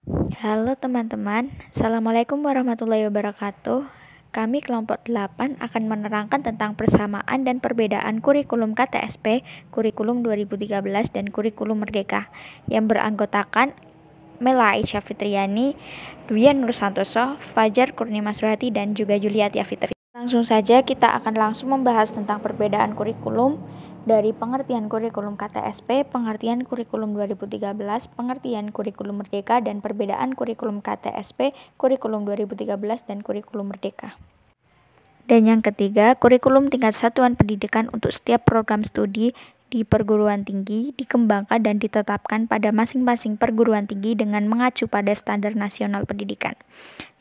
Halo teman-teman, Assalamualaikum warahmatullahi wabarakatuh. Kami kelompok 8 akan menerangkan tentang persamaan dan perbedaan kurikulum KTSP, kurikulum 2013 dan kurikulum Merdeka yang beranggotakan Mela Aisyah Fitriani, Dwi Nur Santoso, Fajar Kurnia Surati, dan juga Juliatia Fitri. Langsung saja kita akan langsung membahas tentang perbedaan kurikulum dari pengertian kurikulum KTSP, pengertian kurikulum 2013, pengertian kurikulum Merdeka, dan perbedaan kurikulum KTSP, kurikulum 2013, dan kurikulum Merdeka. Dan yang ketiga, kurikulum tingkat satuan pendidikan untuk setiap program studi di perguruan tinggi dikembangkan dan ditetapkan pada masing-masing perguruan tinggi dengan mengacu pada standar nasional pendidikan.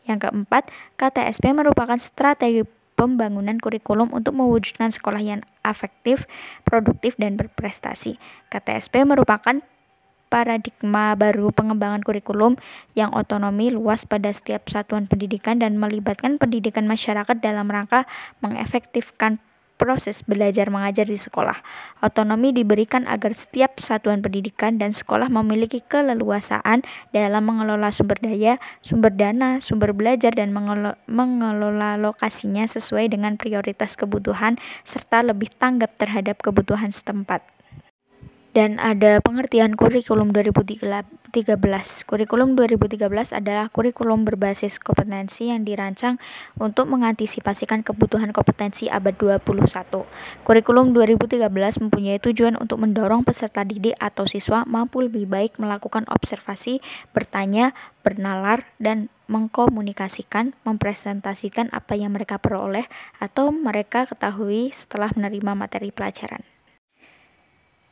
Yang keempat, KTSP merupakan strategi pembangunan kurikulum untuk mewujudkan sekolah yang afektif, produktif, dan berprestasi. KTSP merupakan paradigma baru pengembangan kurikulum yang otonomi luas pada setiap satuan pendidikan dan melibatkan pendidikan masyarakat dalam rangka mengefektifkan proses belajar mengajar di sekolah. Otonomi diberikan agar setiap satuan pendidikan dan sekolah memiliki keleluasaan dalam mengelola sumber daya, sumber dana, sumber belajar, dan mengelola lokasinya sesuai dengan prioritas kebutuhan serta lebih tanggap terhadap kebutuhan setempat. Dan ada pengertian kurikulum 2013. Kurikulum 2013 adalah kurikulum berbasis kompetensi yang dirancang untuk mengantisipasikan kebutuhan kompetensi abad 21. Kurikulum 2013 mempunyai tujuan untuk mendorong peserta didik atau siswa mampu lebih baik melakukan observasi, bertanya, bernalar, dan mengkomunikasikan, mempresentasikan apa yang mereka peroleh atau mereka ketahui setelah menerima materi pelajaran.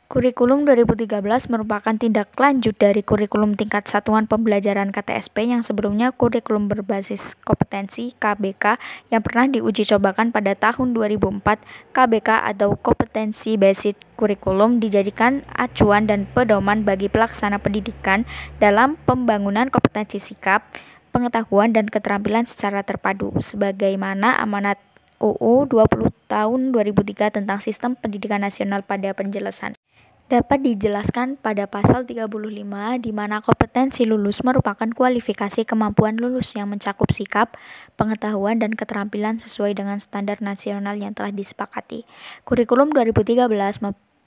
Kurikulum 2013 merupakan tindak lanjut dari kurikulum tingkat satuan pembelajaran KTSP yang sebelumnya kurikulum berbasis kompetensi KBK yang pernah diuji cobakan pada tahun 2004. KBK atau kompetensi basic kurikulum dijadikan acuan dan pedoman bagi pelaksana pendidikan dalam pembangunan kompetensi sikap, pengetahuan, dan keterampilan secara terpadu sebagaimana amanat UU 20 tahun 2003 tentang Sistem Pendidikan Nasional pada penjelasan. Dapat dijelaskan pada pasal 35 di mana kompetensi lulus merupakan kualifikasi kemampuan lulus yang mencakup sikap, pengetahuan, dan keterampilan sesuai dengan standar nasional yang telah disepakati. Kurikulum 2013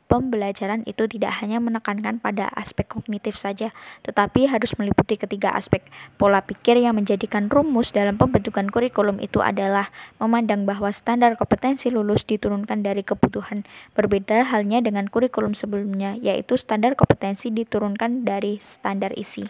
pembelajaran itu tidak hanya menekankan pada aspek kognitif saja, tetapi harus meliputi ketiga aspek. Pola pikir yang menjadikan rumus dalam pembentukan kurikulum itu adalah memandang bahwa standar kompetensi lulus diturunkan dari kebutuhan. Berbeda halnya dengan kurikulum sebelumnya, yaitu standar kompetensi diturunkan dari standar isi.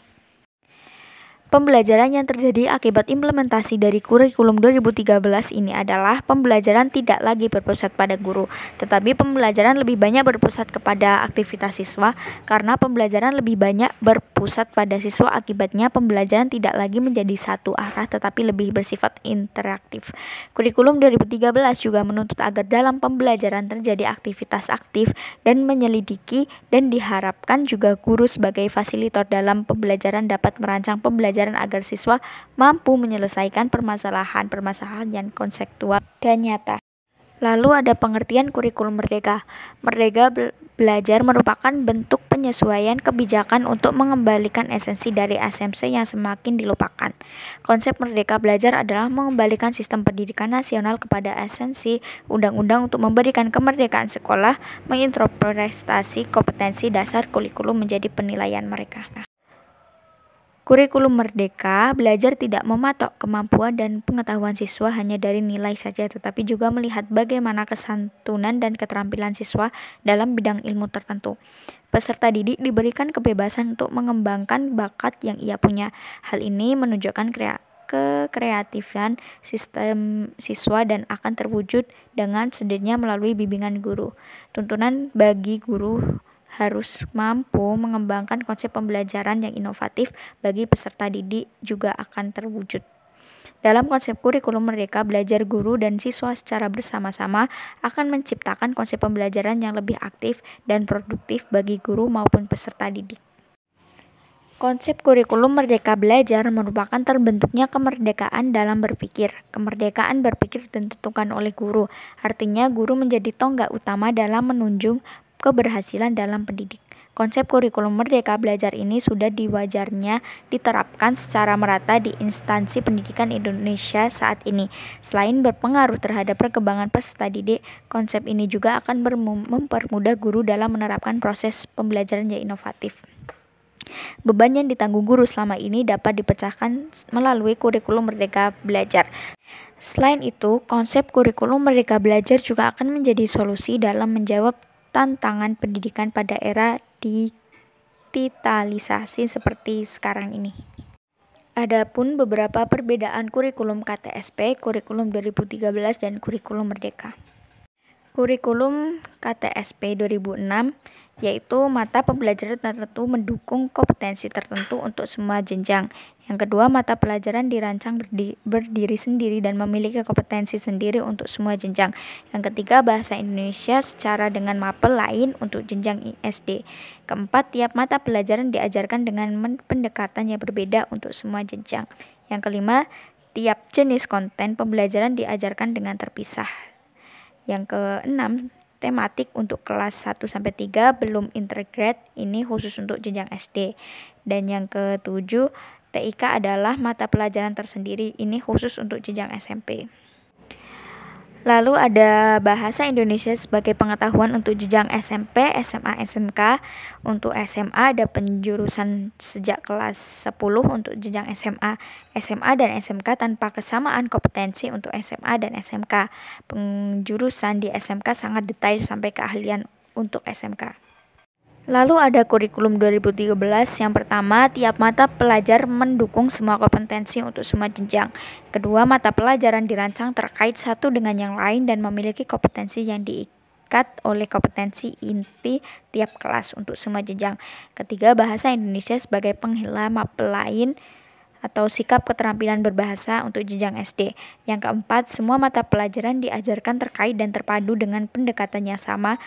Pembelajaran yang terjadi akibat implementasi dari kurikulum 2013 ini adalah pembelajaran tidak lagi berpusat pada guru, tetapi pembelajaran lebih banyak berpusat kepada aktivitas siswa. Karena pembelajaran lebih banyak berpusat pada siswa, akibatnya pembelajaran tidak lagi menjadi satu arah tetapi lebih bersifat interaktif. Kurikulum 2013 juga menuntut agar dalam pembelajaran terjadi aktivitas aktif dan menyelidiki, dan diharapkan juga guru sebagai fasilitator dalam pembelajaran dapat merancang pembelajaran agar siswa mampu menyelesaikan permasalahan-permasalahan yang konseptual dan nyata. Lalu ada pengertian kurikulum Merdeka. Merdeka belajar merupakan bentuk penyesuaian kebijakan untuk mengembalikan esensi dari ASMC yang semakin dilupakan. Konsep Merdeka belajar adalah mengembalikan sistem pendidikan nasional kepada esensi undang-undang untuk memberikan kemerdekaan sekolah, menginterpretasi kompetensi dasar kurikulum menjadi penilaian mereka. Kurikulum Merdeka belajar tidak mematok kemampuan dan pengetahuan siswa hanya dari nilai saja, tetapi juga melihat bagaimana kesantunan dan keterampilan siswa dalam bidang ilmu tertentu. Peserta didik diberikan kebebasan untuk mengembangkan bakat yang ia punya. Hal ini menunjukkan kekreatifan sistem siswa dan akan terwujud dengan sendirinya melalui bimbingan guru. Tuntunan bagi guru harus mampu mengembangkan konsep pembelajaran yang inovatif bagi peserta didik juga akan terwujud. Dalam konsep kurikulum Merdeka, belajar guru dan siswa secara bersama-sama akan menciptakan konsep pembelajaran yang lebih aktif dan produktif bagi guru maupun peserta didik. Konsep kurikulum Merdeka belajar merupakan terbentuknya kemerdekaan dalam berpikir. Kemerdekaan berpikir ditentukan oleh guru, artinya guru menjadi tonggak utama dalam menunjang keberhasilan dalam pendidik. Konsep kurikulum Merdeka Belajar ini sudah diwajarnya diterapkan secara merata di instansi pendidikan Indonesia saat ini. Selain berpengaruh terhadap perkembangan peserta didik, konsep ini juga akan mempermudah guru dalam menerapkan proses pembelajaran yang inovatif. Beban yang ditanggung guru selama ini dapat dipecahkan melalui kurikulum Merdeka Belajar. Selain itu, konsep kurikulum Merdeka Belajar juga akan menjadi solusi dalam menjawab tantangan pendidikan pada era digitalisasi seperti sekarang ini. Adapun beberapa perbedaan kurikulum KTSP, kurikulum 2013 dan kurikulum Merdeka. Kurikulum KTSP 2006 yaitu mata pembelajaran tertentu mendukung kompetensi tertentu untuk semua jenjang. Yang kedua, mata pelajaran dirancang berdiri sendiri dan memiliki kompetensi sendiri untuk semua jenjang. Yang ketiga, bahasa Indonesia secara dengan mapel lain untuk jenjang SD. Keempat, tiap mata pelajaran diajarkan dengan pendekatan yang berbeda untuk semua jenjang. Yang kelima, tiap jenis konten pembelajaran diajarkan dengan terpisah. Yang keenam, tematik untuk kelas 1-3 belum integrate, ini khusus untuk jenjang SD. Dan yang ketujuh, TIK adalah mata pelajaran tersendiri, ini khusus untuk jenjang SMP. Lalu ada bahasa Indonesia sebagai pengetahuan untuk jenjang SMP, SMA, SMK. Untuk SMA ada penjurusan sejak kelas 10 untuk jenjang SMA, SMA dan SMK tanpa kesamaan kompetensi untuk SMA dan SMK. Penjurusan di SMK sangat detail sampai keahlian untuk SMK. Lalu ada kurikulum 2013, yang pertama, tiap mata pelajar mendukung semua kompetensi untuk semua jenjang. Kedua, mata pelajaran dirancang terkait satu dengan yang lain dan memiliki kompetensi yang diikat oleh kompetensi inti tiap kelas untuk semua jenjang. Ketiga, bahasa Indonesia sebagai penghela mapel lain atau sikap keterampilan berbahasa untuk jenjang SD. Yang keempat, semua mata pelajaran diajarkan terkait dan terpadu dengan pendekatannya sama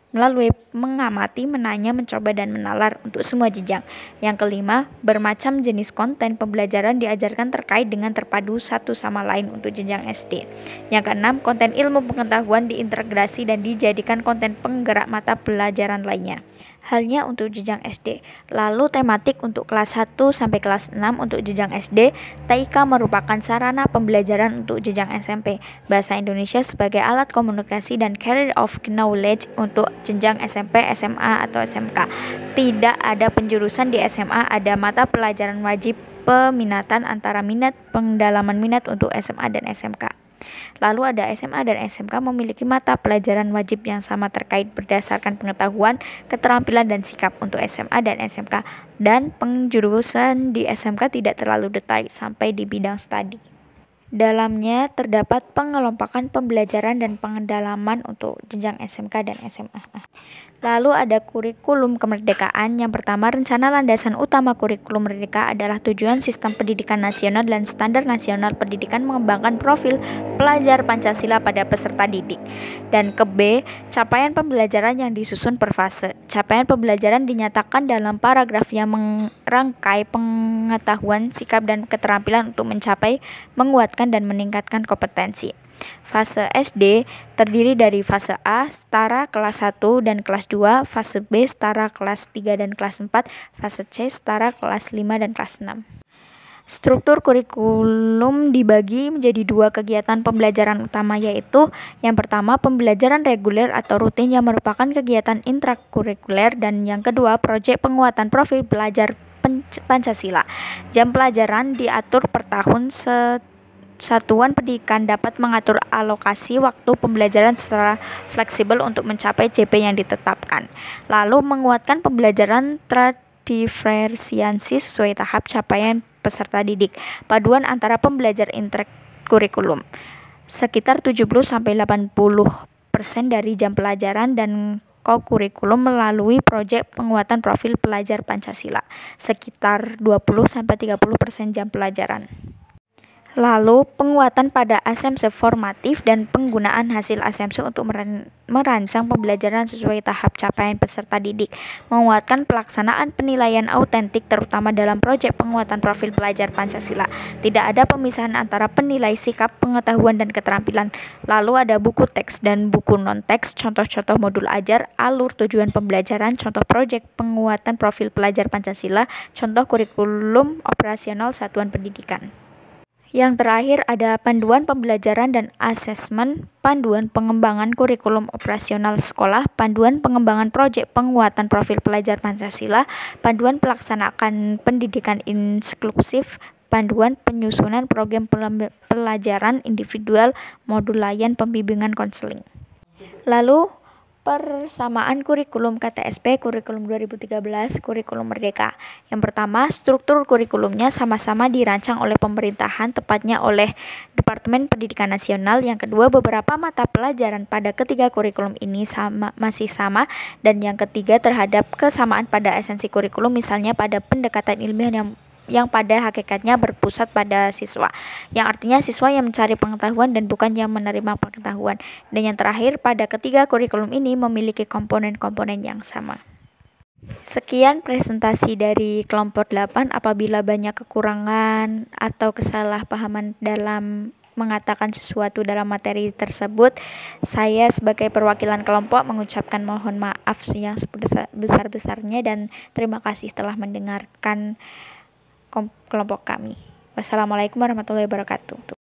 melalui mengamati, menanya, mencoba, dan menalar untuk semua jenjang. Yang kelima, bermacam jenis konten pembelajaran diajarkan terkait dengan terpadu satu sama lain untuk jenjang SD. Yang keenam, konten ilmu pengetahuan diintegrasi dan dijadikan konten penggerak mata pelajaran lainnya. Halnya untuk jenjang SD. Lalu tematik untuk kelas 1 sampai kelas 6 untuk jenjang SD. TIK merupakan sarana pembelajaran untuk jenjang SMP. Bahasa Indonesia sebagai alat komunikasi dan carrier of knowledge untuk jenjang SMP, SMA, atau SMK. Tidak ada penjurusan di SMA, ada mata pelajaran wajib peminatan antara minat, pendalaman minat untuk SMA dan SMK. Lalu ada SMA dan SMK memiliki mata pelajaran wajib yang sama terkait berdasarkan pengetahuan, keterampilan, dan sikap untuk SMA dan SMK. Dan penjurusan di SMK tidak terlalu detail sampai di bidang studi. Dalamnya terdapat pengelompokan pembelajaran dan pendalaman untuk jenjang SMK dan SMA. Lalu ada kurikulum kemerdekaan. Yang pertama, rencana landasan utama kurikulum merdeka adalah tujuan sistem pendidikan nasional dan standar nasional pendidikan mengembangkan profil pelajar Pancasila pada peserta didik. Dan ke B, capaian pembelajaran yang disusun per fase. Capaian pembelajaran dinyatakan dalam paragraf yang merangkai pengetahuan, sikap, dan keterampilan untuk mencapai, menguatkan, dan meningkatkan kompetensi. Fase SD terdiri dari fase A setara kelas 1 dan kelas 2, fase B setara kelas 3 dan kelas 4, fase C setara kelas 5 dan kelas 6. Struktur kurikulum dibagi menjadi dua kegiatan pembelajaran utama, yaitu yang pertama pembelajaran reguler atau rutin yang merupakan kegiatan intrakurikuler, dan yang kedua proyek penguatan profil pelajar Pancasila. Jam pelajaran diatur per tahun. Satuan pendidikan dapat mengatur alokasi waktu pembelajaran secara fleksibel untuk mencapai JP yang ditetapkan. Lalu menguatkan pembelajaran tradiferensiasi sesuai tahap capaian peserta didik. Paduan antara pembelajar interkurikulum. Sekitar 70-80% dari jam pelajaran dan kurikulum melalui proyek penguatan profil pelajar Pancasila. Sekitar 20-30% jam pelajaran. Lalu, penguatan pada asesmen formatif dan penggunaan hasil asesmen untuk merancang pembelajaran sesuai tahap capaian peserta didik. Menguatkan pelaksanaan penilaian autentik terutama dalam proyek penguatan profil pelajar Pancasila. Tidak ada pemisahan antara penilai sikap, pengetahuan, dan keterampilan. Lalu ada buku teks dan buku non-teks, contoh-contoh modul ajar, alur tujuan pembelajaran, contoh proyek penguatan profil pelajar Pancasila, contoh kurikulum operasional satuan pendidikan. Yang terakhir ada panduan pembelajaran dan asesmen, panduan pengembangan kurikulum operasional sekolah, panduan pengembangan proyek penguatan profil pelajar Pancasila, panduan pelaksanaan pendidikan inklusif, panduan penyusunan program pelajaran individual, modul layan pembimbingan konseling. Lalu, persamaan kurikulum KTSP, kurikulum 2013, kurikulum Merdeka. Yang pertama, struktur kurikulumnya sama-sama dirancang oleh pemerintahan, tepatnya oleh Departemen Pendidikan Nasional. Yang kedua, beberapa mata pelajaran pada ketiga kurikulum ini masih sama. Dan yang ketiga, terhadap kesamaan pada esensi kurikulum, misalnya pada pendekatan ilmiah yang pada hakikatnya berpusat pada siswa, yang artinya siswa yang mencari pengetahuan dan bukan yang menerima pengetahuan. Dan yang terakhir, pada ketiga kurikulum ini memiliki komponen-komponen yang sama. Sekian presentasi dari kelompok 8. Apabila banyak kekurangan atau kesalahpahaman dalam mengatakan sesuatu dalam materi tersebut, saya sebagai perwakilan kelompok mengucapkan mohon maaf yang sebesar-besarnya dan terima kasih telah mendengarkan kelompok kami. Wassalamualaikum warahmatullahi wabarakatuh.